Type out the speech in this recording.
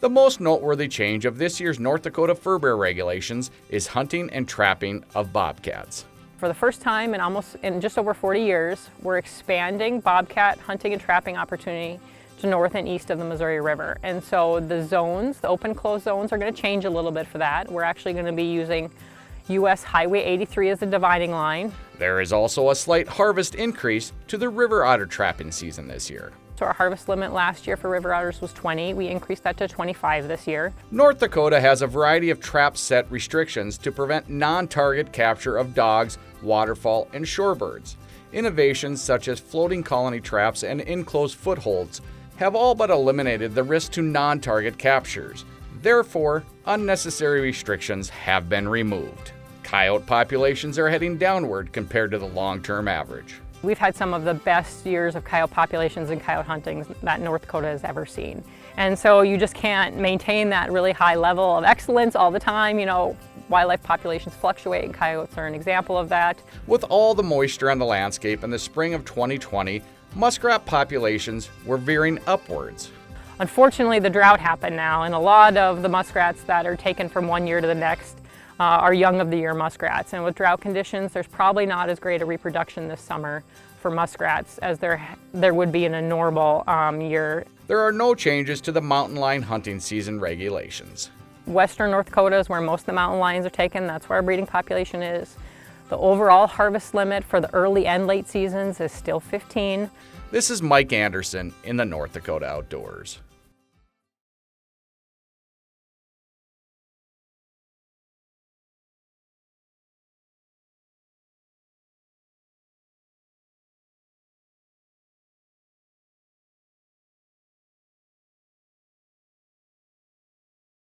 The most noteworthy change of this year's North Dakota Furbearer regulations is hunting and trapping of bobcats. For the first time in just over 40 years, we're expanding bobcat hunting and trapping opportunity to north and east of the Missouri River. And so the zones, the open-closed zones, are going to change a little bit for that. We're actually going to be using US Highway 83 as the dividing line. There is also a slight harvest increase to the river otter trapping season this year. So our harvest limit last year for river otters was 20. We increased that to 25 this year. North Dakota has a variety of trap set restrictions to prevent non-target capture of dogs, waterfowl, and shorebirds. Innovations such as floating colony traps and enclosed footholds have all but eliminated the risk to non-target captures. Therefore, unnecessary restrictions have been removed. Coyote populations are heading downward compared to the long-term average. We've had some of the best years of coyote populations and coyote hunting that North Dakota has ever seen. And so you just can't maintain that really high level of excellence all the time. You know, wildlife populations fluctuate and coyotes are an example of that. With all the moisture on the landscape in the spring of 2020, muskrat populations were veering upwards. Unfortunately, the drought happened now, and a lot of the muskrats that are taken from one year to the next are young of the year muskrats. And with drought conditions, there's probably not as great a reproduction this summer for muskrats as there would be in a normal year. There are no changes to the mountain lion hunting season regulations. Western North Dakota is where most of the mountain lions are taken. That's where our breeding population is. The overall harvest limit for the early and late seasons is still 15. This is Mike Anderson in the North Dakota Outdoors.